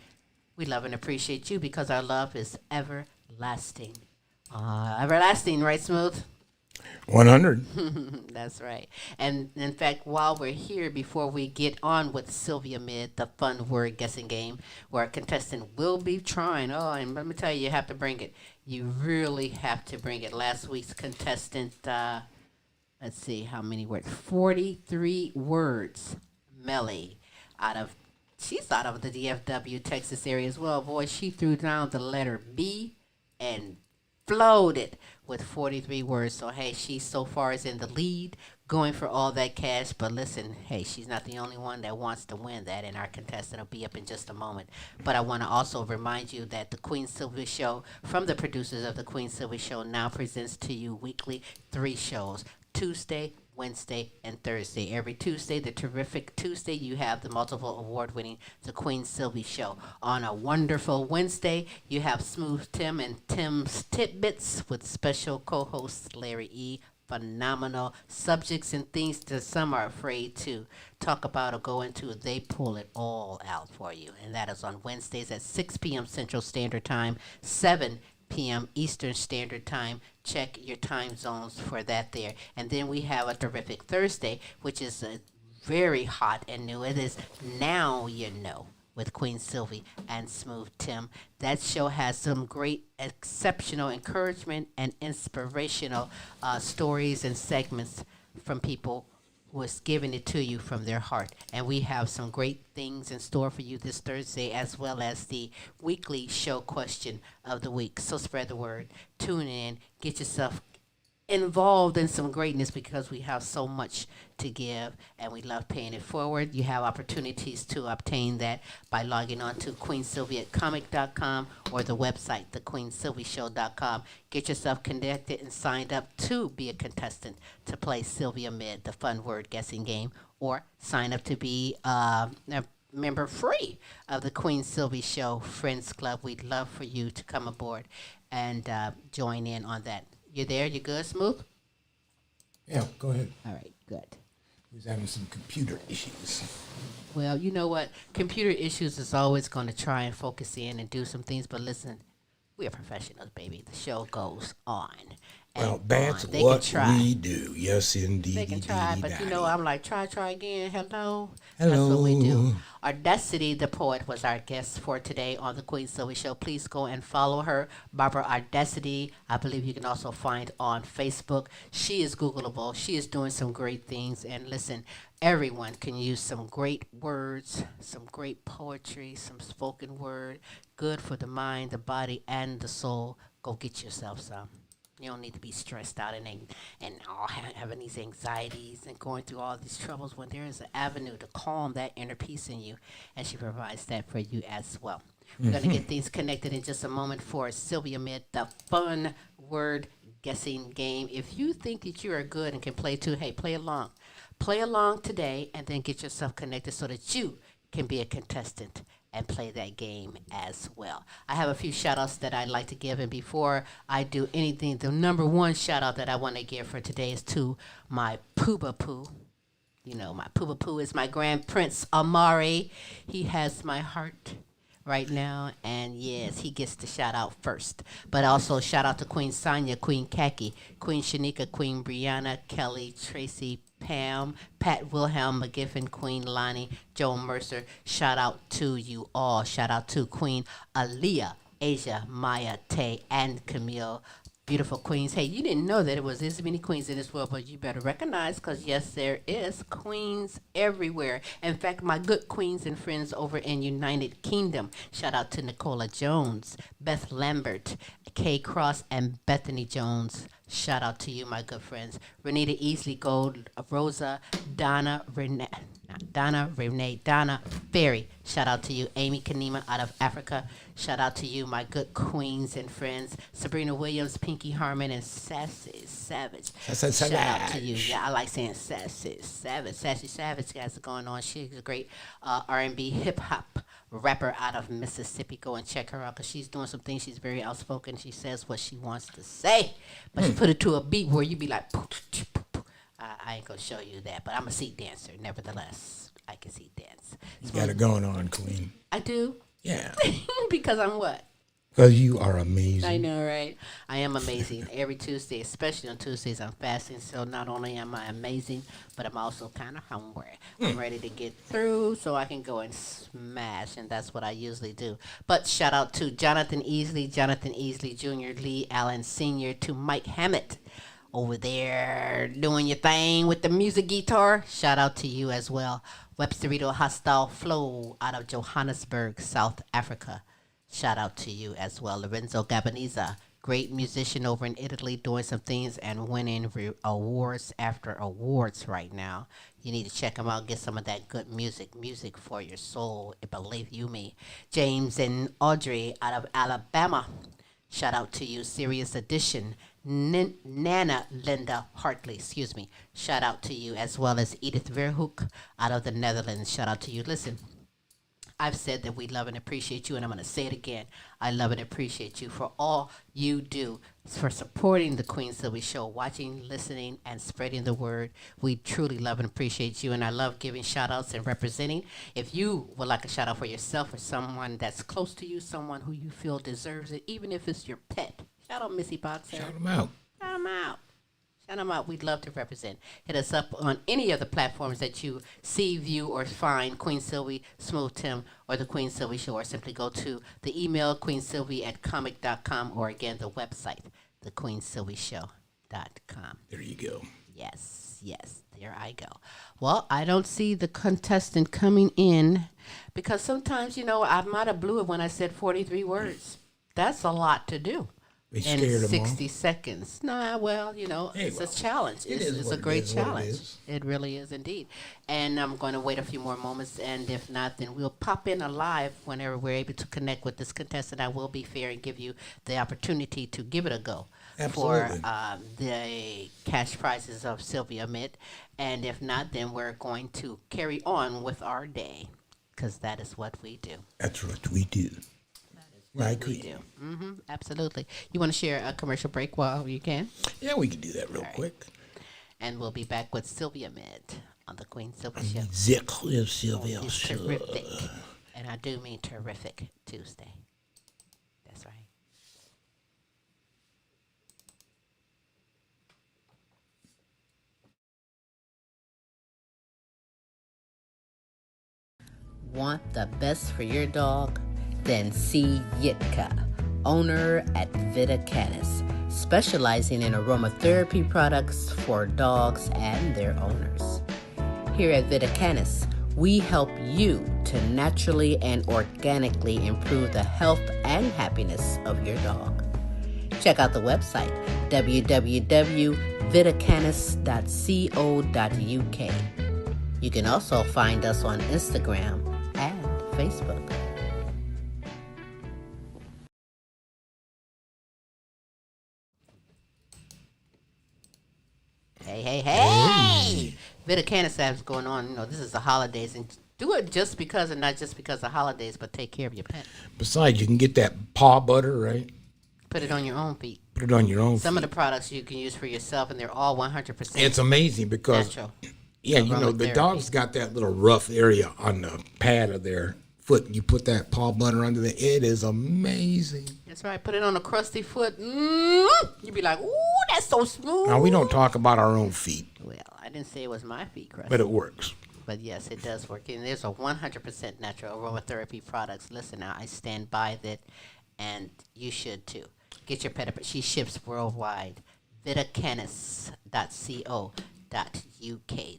love and appreciate you because our love is everlasting. Everlasting, right, Smooth? 100. That's right. And in fact, while we're here, before we get on with SILVYAMID, the fun word guessing game, where a contestant will be trying. Oh, and let me tell you, you have to bring it. You really have to bring it. Last week's contestant, let's see how many words. 43 words. Melly, she's out of the DFW, Texas area as well. Boy, she threw down the letter B and floated with 43 words. So, hey, she so far is in the lead, going for all that cash. But listen, hey, she's not the only one that wants to win that, and our contestant will be up in just a moment. But I want to also remind you that the Queen Silvy Show, from the producers of the Queen Silvy Show, now presents to you weekly 3 shows. Tuesday, Wednesday, and Thursday. Every Tuesday, the terrific Tuesday, you have the multiple award-winning The Queen Silvy Show. On a wonderful Wednesday, you have Smooth Tim and Tim's Tidbits with special co-host Larry E. Phenomenal subjects and things that some are afraid to talk about or go into. They pull it all out for you. And that is on Wednesdays at 6 p.m. Central Standard Time, 7 p.m. Eastern Standard Time. Check your time zones for that there. And then we have a terrific Thursday, which is very hot and new. It is Now You Know with Queen Silvy and Smooth Tim. That show has some great, exceptional encouragement and inspirational stories and segments from people who is giving it to you from their heart. And we have some great things in store for you this Thursday, as well as the weekly show question of the week. So spread the word, tune in, get yourself involved in some greatness, because we have so much to give and we love paying it forward. You have opportunities to obtain that by logging on to queensylviacomic.com or the website thequeensylvyshow.com. Get yourself connected and signed up to be a contestant to play SILVYAMID, the fun word guessing game, or sign up to be a member free of the Queen Silvy Show Friends Club. We'd love for you to come aboard and join in on that. You there? You good, Smooth? Yeah, go ahead. All right, good. He was having some computer issues. Well, you know what? Computer issues is always going to try and focus in and do some things, but listen, we are professionals, baby. The show goes on. Well, that's They what can try. we do. Yes, indeed. They can try, but you know, I'm like, try again. Hello. Hello. That's what we do. Audacity The Poet was our guest for today on the Queen Silvy Show. Please go and follow her, Barbara Audacity. I believe you can also find on Facebook. She is Googleable. She is doing some great things. And listen, everyone can use some great words, some great poetry, some spoken word, good for the mind, the body, and the soul. Go get yourself some. You don't need to be stressed out and having these anxieties and going through all these troubles when there is an avenue to calm that inner peace in you, and she provides that for you as well. We're going to get things connected in just a moment for SILVYAMID, the fun word guessing game. If you think that you are good and can play too, hey, play along. Play along today and then get yourself connected so that you can be a contestant and play that game as well. I have a few shout outs that I'd like to give, and before I do anything, the number one shout out that I want to give for today is to my Pooba Poo. You know, my Pooba Poo is my grand prince Amari. He has my heart right now, and yes, he gets the shout out first. But also shout out to Queen Sonia, Queen Kaki, Queen Shanika, Queen Brianna, Kelly, Tracy, Pam, Pat Wilhelm, McGiffin, Queen Lonnie, Joe Mercer. Shout out to you all. Shout out to Queen Aaliyah, Asia, Maya, Tay, and Camille. Beautiful queens. Hey, you didn't know that it was this many queens in this world, but you better recognize, because yes, there is queens everywhere. In fact, my good queens and friends over in United Kingdom. Shout out to Nicola Jones, Beth Lambert, Kay Cross, and Bethany Jones. Shout out to you, my good friends. Renita Easley Gold, Rosa, Donna, Renee, Donna Ferry. Shout out to you, Amy Kanema out of Africa. Shout out to you, my good queens and friends. Sabrina Williams, Pinky Harmon, and Sassy Savage. Shout out to you. Yeah, I like saying Sassy Savage. Sassy Savage, guys, are going on. She's a great R&B hip hop rapper out of Mississippi. Go and check her out, because she's doing some things. She's very outspoken. She says what she wants to say, but she put it to a beat where you be like, I ain't gonna show you that, but I'm a seat dancer. Nevertheless, I can seat dance. You got it going on, Queen. I do. Yeah. Because I'm what? Because you are amazing. I know, right? I am amazing. Every Tuesday, especially on Tuesdays, I'm fasting. So not only am I amazing, but I'm also kind of hungry. I'm ready to get through so I can go and smash. And that's what I usually do. But shout out to Jonathan Easley Jr., Lee Allen Sr., to Mike Hammett over there doing your thing with the music guitar. Shout out to you as well. Websterito Hostile Flow out of Johannesburg, South Africa. Shout out to you as well. Lorenzo Gabaniza, great musician over in Italy, doing some things and winning awards after awards right now. You need to check him out. Get some of that good music for your soul. Believe you me. James and Audrey out of Alabama. Shout out to you. Serious Edition, Nana Linda Hartley, excuse me. Shout out to you, as well as Edith Verhoek out of the Netherlands. Shout out to you. Listen, I've said that we love and appreciate you, and I'm going to say it again. I love and appreciate you for all you do for supporting the Queen Silvy Show, watching, listening, and spreading the word. We truly love and appreciate you, and I love giving shout-outs and representing. If you would like a shout-out for yourself or someone that's close to you, someone who you feel deserves it, even if it's your pet, shout out Missy Boxer. Shout them out. Shout them out. Shout them out. We'd love to represent. Hit us up on any of the platforms that you see, view, or find Queen Silvy, Smooth Tim, or the Queen Silvy Show, or simply go to the email queensylvy@comic.com, or again, the website, thequeensylvyshow.com. There you go. Yes, there I go. Well, I don't see the contestant coming in because sometimes, I might have blew it when I said 43 words. That's a lot to do. They In scared 60 seconds. Nah, well, it's a challenge. It's a great challenge. It really is indeed. And I'm going to wait a few more moments, and if not, then we'll pop in alive whenever we're able to connect with this contestant. I will be fair and give you the opportunity to give it a go. Absolutely. For the cash prizes of SILVYAMID. And if not, then we're going to carry on with our day, because that is what we do. That's what we do. Right, We do. Absolutely. You want to share a commercial break while you can? Yeah, we can do that real quick. And we'll be back with SILVYAMID on the Queen Silvy Show. The Queen Silvy It's Show. terrific. And I do mean terrific Tuesday. That's right. Want the best for your dog? Then see Yitka, owner at Vita Canis, specializing in aromatherapy products for dogs and their owners. Here at Vita Canis, we help you to naturally and organically improve the health and happiness of your dog. Check out the website, www.vitacanis.co.uk. You can also find us on Instagram and Facebook. Hey! Vita Canis is going on. This is the holidays, and do it just because and not just because of holidays, but take care of your pet. Besides, you can get that paw butter, right? Put it on your own feet. Put it on your own Some feet. of the products you can use for yourself, and they're all 100% It's amazing because, natural. yeah, the dog's got that little rough area on the pad of their foot. You put that paw butter under there. It is amazing. That's right. Put it on a crusty foot. You'd be like, ooh, that's so smooth. Now, we don't talk about our own feet, Well, I didn't say it was my feet crusty. but it works. But yes, it does work. And there's a 100% natural aromatherapy products. Listen, now I stand by that, and you should too. Get your pet. She ships worldwide. vitacanis.co.uk.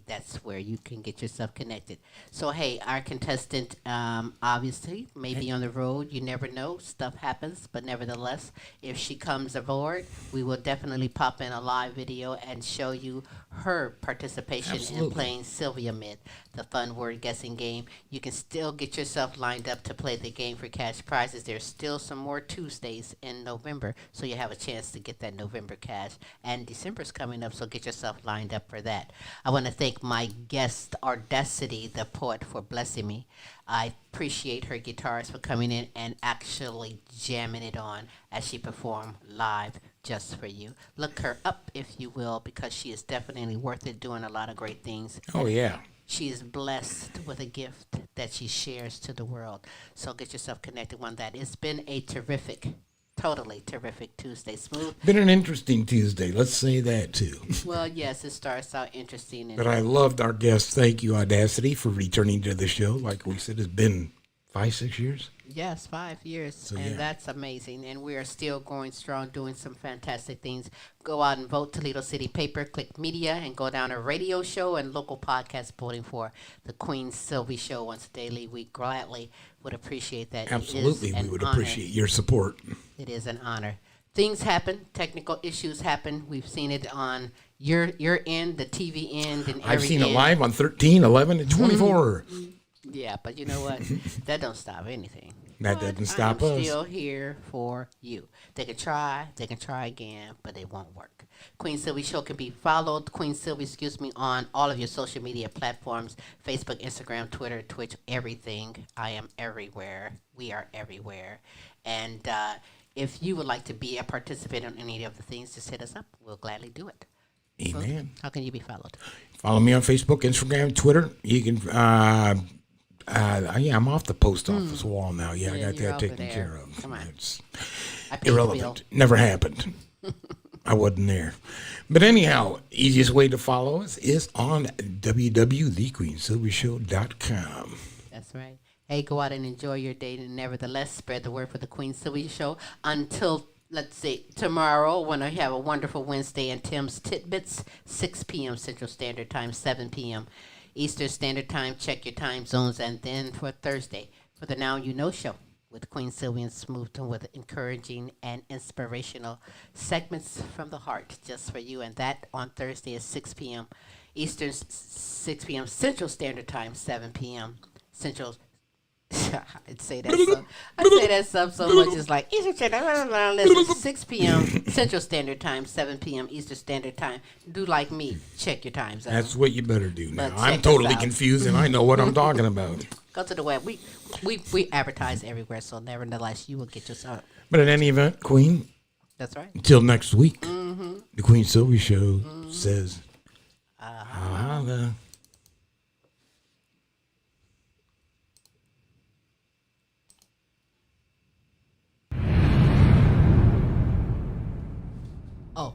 That's where you can get yourself connected. So, hey, our contestant obviously may be on the road. You never know. Stuff happens. But nevertheless, if she comes aboard, we will definitely pop in a live video and show you her participation in playing SILVYAMID, the fun word guessing game. You can still get yourself lined up to play the game for cash prizes. There's still some more Tuesdays in November, so you have a chance to get that November cash. And December's coming up, so get yourself lined up for that. I want to thank my guest, Audacity The Poet, for blessing me. I appreciate her guitarist for coming in and actually jamming it on as she performed live just for you. Look her up, if you will, because she is definitely worth it, doing a lot of great things. Oh, yeah. She is blessed with a gift that she shares to the world. So get yourself connected on that. It's been a totally terrific Tuesday. Smooth. Been an interesting Tuesday. Let's say that, too. Well, yes, it starts out interesting. But I loved our guest. Thank you, Audacity, for returning to the show. Like we said, it's been 5-6 years. Yes, 5 years, that's amazing. And we are still going strong, doing some fantastic things. Go out and vote Toledo City Paper, click media, and go down to radio show and local podcast voting for the Queen Silvy Show once daily. We gladly would appreciate that. Absolutely, we would appreciate your support. It is an honor. Things happen, technical issues happen. We've seen it on your end, the TV end, and I've seen it live on 13, 11, and 24. Yeah, but you know what? That don't stop anything. That doesn't stop us. I'm still here for you. They can try again, but it won't work. Queen Silvy Show can be followed, Queen Silvy, on all of your social media platforms, Facebook, Instagram, Twitter, Twitch, everything. I am everywhere. We are everywhere. And if you would like to be a participant in any of the things, just hit us up. We'll gladly do it. Amen. How can you be followed? Follow me on Facebook, Instagram, Twitter. You can, I'm off the post office wall now. Yeah, I got that taken care of. Come on. It's I paid the irrelevant. Never happened. I wasn't there. But anyhow, easiest way to follow us is on www.thequeensylvyshow.com. That's right. Hey, go out and enjoy your day, and nevertheless, spread the word for the Queen Silvy Show. Until, let's see, tomorrow, when I have a wonderful Wednesday and Tim's Tidbits, 6 p.m. Central Standard Time, 7 p.m. Eastern Standard Time. Check your time zones. And then for Thursday, for the Now You Know Show with Queen Silvy and Smoothton, with encouraging and inspirational segments from the heart just for you. And that on Thursday is 6 p.m. Eastern, 6 p.m. Central Standard Time, 7 p.m. Central. I'd say that stuff so much. It's like Eastern Standard 6 p.m. Central Standard Time, 7 p.m. Eastern Standard Time. Do like me. Check your time zone. That's what you better do now. But I'm totally confused, and I know what I'm talking about. Go to the web. We advertise everywhere, so nevertheless, you will get yourself. But in any event, Queen, That's right. until next week, the Queen Silvy Show says, holla. Oh.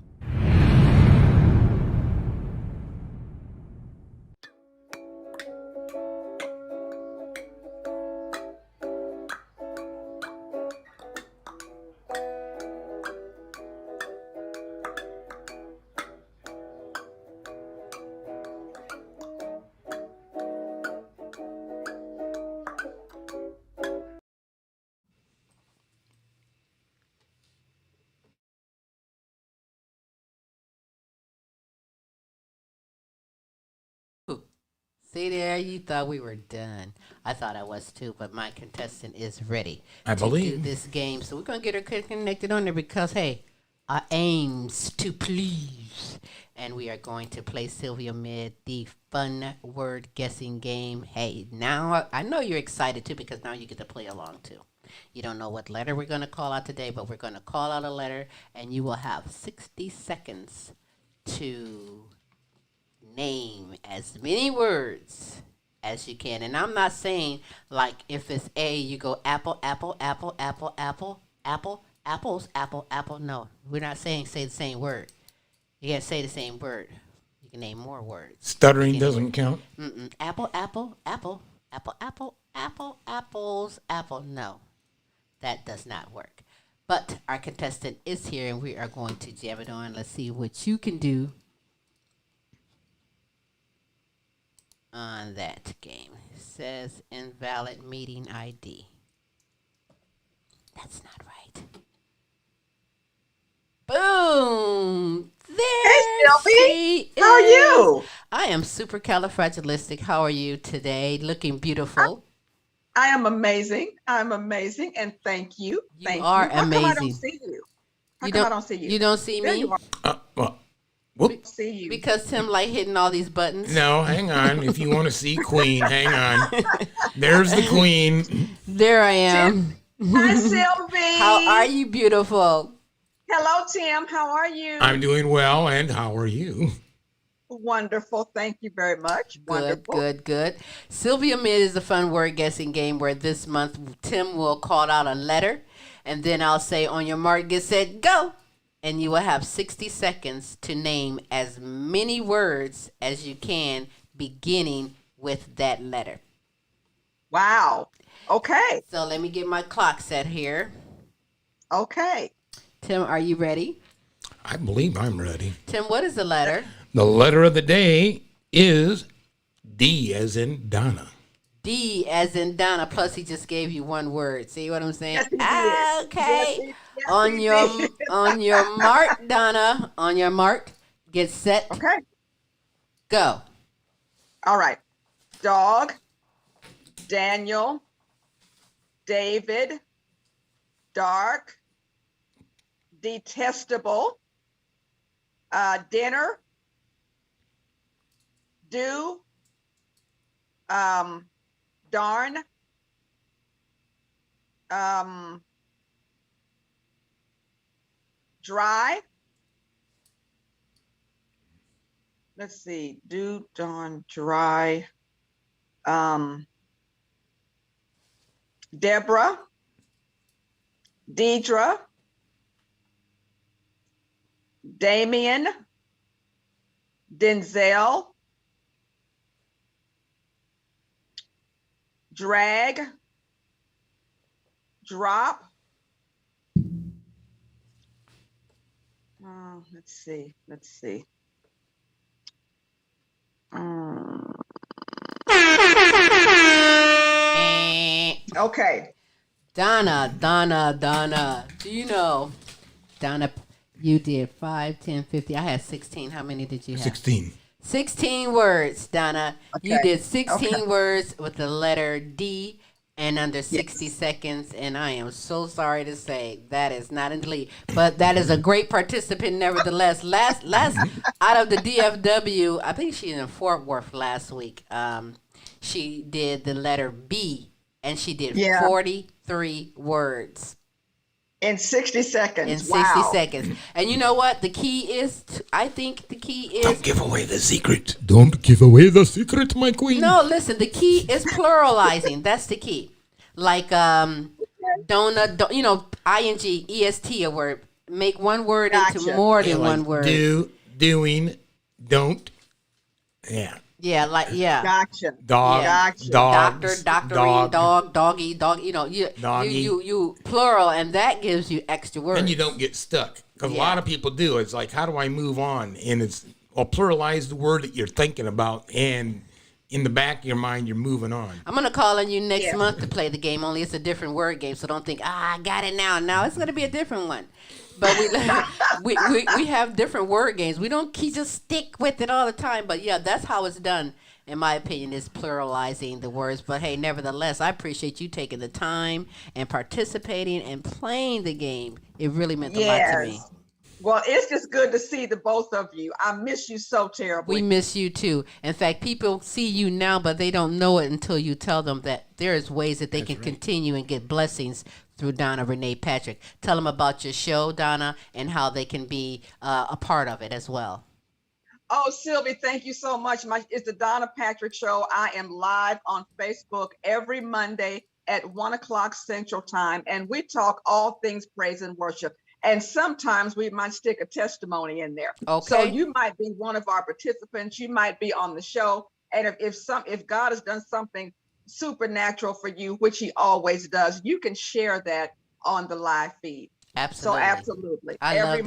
See there, you thought we were done. I thought I was too, but my contestant is ready I to believe. do this game. So we're going to get her connected on there because, hey, our aims to please. And we are going to play SILVYAMID, the fun word guessing game. Hey, now I know you're excited too because now you get to play along too. You don't know what letter we're going to call out today, but we're going to call out a letter and you will have 60 seconds to name as many words as you can. And I'm not saying like if it's A, you go apple, apple, apple, apple, apple, apple, apples, apple, apple. No, we're not saying say the same word. You can't say the same word. You can name more words. Stuttering doesn't count. Apple, apple, apple, apple, apple, apple, apples, apple. No, that does not work. But our contestant is here and we are going to jam it on. Let's see what you can do on that game. It says invalid meeting ID. That's not right. Boom! There Hey, Silvy. she How are is. you? I am supercalifragilistic. How are you today? Looking beautiful. I am amazing. I'm amazing, and thank you. You Thank are you. How come I amazing. don't see you? How You come I don't- don't see you? You don't see There me? you are. Well, I don't see you. Because Tim like hitting all these buttons. no, hang on. If you want to see Queen, hang on. There's the Queen. There I am. Hi, Silvy. How are you, beautiful? Hello, Tim. How are you? I'm doing well, and how are you? Wonderful. Thank you very much. Good, Wonderful. good. SILVYAMID is a fun word guessing game where this month Tim will call out a letter, and then I'll say, on your mark, get set, go. And you will have 60 seconds to name as many words as you can beginning with that letter. Wow. Okay. So let me get my clock set here. Okay. Tim, are you ready? I believe I'm ready. Tim, what is the letter? The letter of the day is D as in Donna. D as in Donna. Plus, he just gave you one word. See what I'm saying? Yes, he did. Okay. Yes, on he your did. on your mark, Donna. On your mark, get set, Okay. go. All right. Dog. Daniel. David, dark, detestable, dinner, do, darn, dry. Let's see, do, darn, dry, Deborah, Deidre, Damien, Denzel, drag, drop. Let's see. Okay. Donna. Do you know, Donna, you did 5, 10, 50. I had 16. How many did you have? 16. 16 words, Donna. Okay. You did 16 words with the letter D and under 60 Yes. seconds. And I am so sorry to say that is not in the lead. But that is a great participant nevertheless. Last out of the DFW, I think she's in Fort Worth last week. She did the letter B and she did 43 words. In 60 seconds. In 60 seconds. And you know what? The key is, I think the key is. Don't give away the secret. Don't give away the secret, my queen. No, listen, the key is pluralizing. That's the key. Like, donut, ing, est, a word. Make one word into more than one word. Do, doing, don't. Yeah. Yeah, Gotcha. Dog, Gotcha. dogs, doctoring, doggy, Doggy. you plural, and that gives you extra words. And you don't get stuck. Because a lot of people do. It's like, how do I move on? And pluralize the word that you're thinking about, and in the back of your mind, you're moving on. I'm going to call on you next month to play the game, only it's a different word game, so don't think, I got it now. No, it's going to be a different one. But we have different word games. We don't just stick with it all the time. But, yeah, that's how it's done, in my opinion, is pluralizing the words. But, hey, nevertheless, I appreciate you taking the time and participating and playing the game. It really meant a lot to me. Well, it's just good to see the both of you. I miss you so terribly. We miss you too. In fact, people see you now, but they don't know it until you tell them that there's ways that they can continue and get blessings through Donna Renee Patrick. Tell them about your show, Donna, and how they can be a part of it as well. Oh, Sylvie, thank you so much. It's the Donna Patrick Show. I am live on Facebook every Monday at 1:00 Central Time, and we talk all things praise and worship. And sometimes we might stick a testimony in there. Okay. So you might be one of our participants. You might be on the show. And if God has done something supernatural for you, which he always does, you can share that on the live feed. Absolutely. So absolutely. I love that.